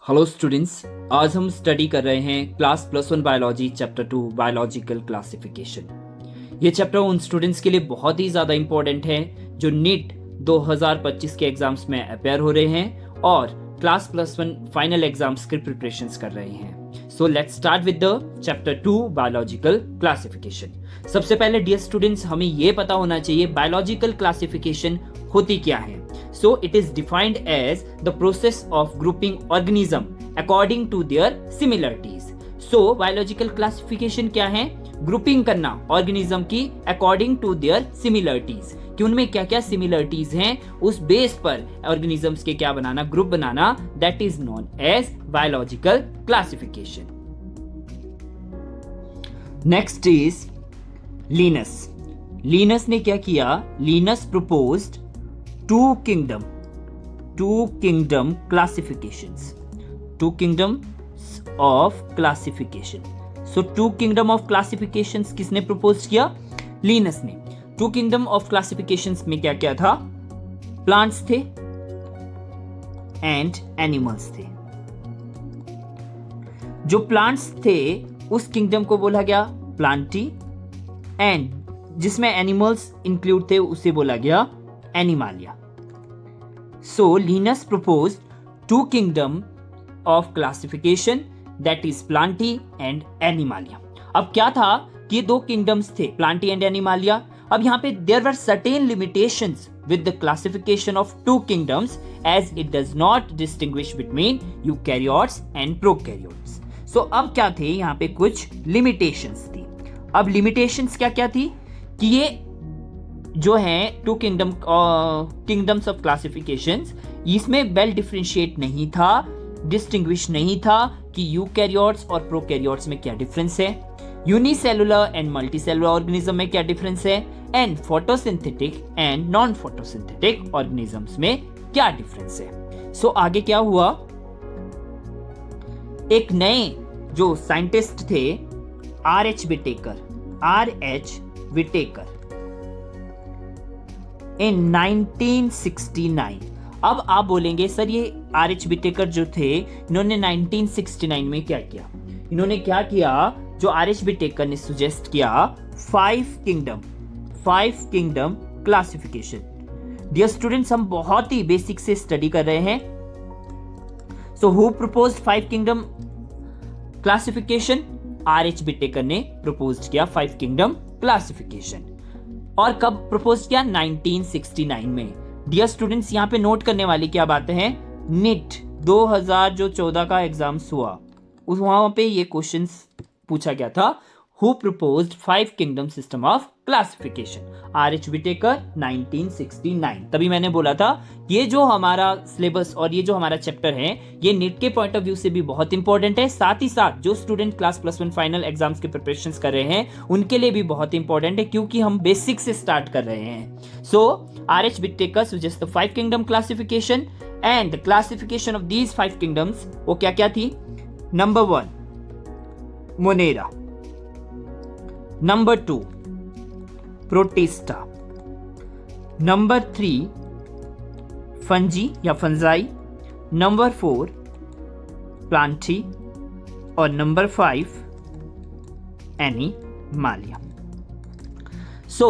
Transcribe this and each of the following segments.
Hello students, आज हम study कर रहे हैं class +1 biology chapter 2 biological classification. ये चैप्टर उन स्टूडेंट्स के लिए बहुत ही ज़्यादा इंपॉर्टेंट है जो नीट 2025 के एग्जाम्स में अपेयर हो रहे हैं और क्लास +1 फाइनल एग्जाम्स की प्रिपरेशंस कर रहे हैं। So let's start with the chapter 2 biological classification. सबसे पहले डियर स्टूडेंट्स, हमें ये पता होना चाहिए बायोलॉजिकल क्लासिफिकेशन होती क्या है। So it is defined as the process of grouping organism according to their similarities. So biological classification क्या है? ग्रुपिंग करना ऑर्गेनिज्म की अकॉर्डिंग टू देयर सिमिलरिटीज, कि उनमें क्या क्या सिमिलरिटीज हैं, उस बेस पर ऑर्गेनिजम्स के क्या बनाना, ग्रुप बनाना, that is known as biological classification. Next is Linnaeus. Linnaeus ने क्या किया? Linnaeus proposed two kingdom classifications, two kingdoms of classification. So two kingdom of classifications किसने प्रपोज किया? लिनस ने। two kingdom of classifications में क्या क्या था? प्लांट्स थे एंड एनिमल्स थे। जो प्लांट्स थे उस किंगडम को बोला गया प्लांटी, एंड जिसमें एनिमल्स इंक्लूड थे उसे बोला गया Animalia. So Linus proposed two kingdom of classification, that is Plantae and Animalia. अब क्या था कि ये दो किंगडम्स थे, प्लांटी एंड एनिमालिया। अब यहाँ पे there were certain limitations with the classification of two kingdoms as it does not distinguish between eukaryotes and prokaryotes. So अब क्या थे, यहाँ पे कुछ limitations थी। अब limitations क्या क्या थी कि ये जो है टू किंगडम्स ऑफ क्लासिफिकेशंस, इसमें वेल डिफरेंशिएट नहीं था, डिस्टिंग्विश नहीं था कि यूकैरियोट्स और प्रोकैरियोट्स में क्या डिफरेंस है, यूनिसेलुलर एंड मल्टीसेलुलर ऑर्गेनिज्म में क्या डिफरेंस है, and photosynthetic and non photosynthetic organisms में क्या डिफरेंस है। सो आगे क्या हुआ, एक नए जो साइंटिस्ट थे R.H. Whittaker in 1969। अब आप बोलेंगे सर ये R.H. विटेकर जो थे इन्होंने 1969 में क्या किया? इन्होंने क्या किया, जो R.H. विटेकर ने सुजेस्ट किया 5 किंगडम क्लासिफिकेशन। डियर स्टूडेंट्स, हम बहुत ही बेसिक से स्टडी कर रहे हैं। So who proposed 5 kingdom classification? R.H. Whittaker ने प्रपोज किया 5 किंगडम क्लासिफिकेशन। और कब प्रपोज किया? 1969 में। डियर स्टूडेंट्स, यहाँ पे नोट करने वाली क्या बातें हैं, नीट 2014 का एग्जाम्स हुआ, वहां पे ये क्वेश्चंस पूछा गया था, who proposed 5 kingdom system of classification? R.H. Whittaker 1969। तभी मैंने बोला था ये जो हमारा सिलेबस और ये जो हमारा चैप्टर है ये नीट के पॉइंट ऑफ व्यू से भी बहुत इंपॉर्टेंट है, साथ ही साथ जो स्टूडेंट क्लास +1 फाइनल एग्जाम्स के प्रिपरेशंस कर रहे हैं उनके लिए भी बहुत इंपॉर्टेंट है, क्योंकि हम बेसिक से स्टार्ट कर रहे हैं। So R.H. Whittaker suggest the 5 kingdom classification, and the classification of these 5 kingdoms वो क्या क्या थी? Number 1 Monera, number 2 Protista, number 3 fungi या फंजाई, नंबर 4 प्लांटी, और नंबर 5 एनिमालिया। सो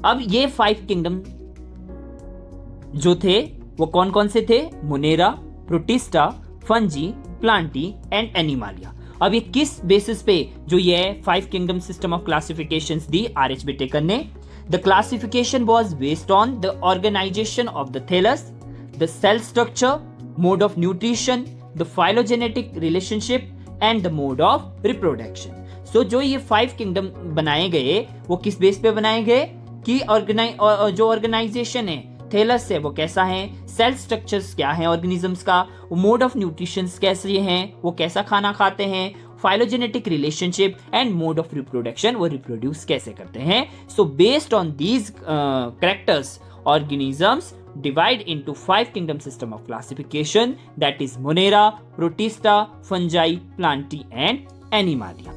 अब ये 5 किंगडम जो थे वो कौन कौन से थे? Monera, Protista, Fungi, Plantae and Animalia. अब ये किस बेसिस पे जो ये 5 किंगडम सिस्टम ऑफ क्लासिफिकेशंस दी R.H. विटेकर ने? The classification was based on the organisation of the thallus, the cell structure, mode of nutrition, the phylogenetic relationship and the mode of reproduction. So जो ये 5 kingdom बनाए गए वो किस base पे बनाए गए कि जो ऑर्गेनाइजेशन है थैलस है वो कैसा है, सेल स्ट्रक्चर्स क्या है ऑर्गेनिजम्स का, मोड ऑफ न्यूट्रिशन कैसे हैं, वो कैसा खाना खाते हैं, phylogenetic relationship and mode of reproduction, वो रिप्रोड्यूस कैसे करते हैं। So based on these characters organisms divide into 5 kingdom system of classification, that is Monera, Protista, Fungi, Plantae and Animalia.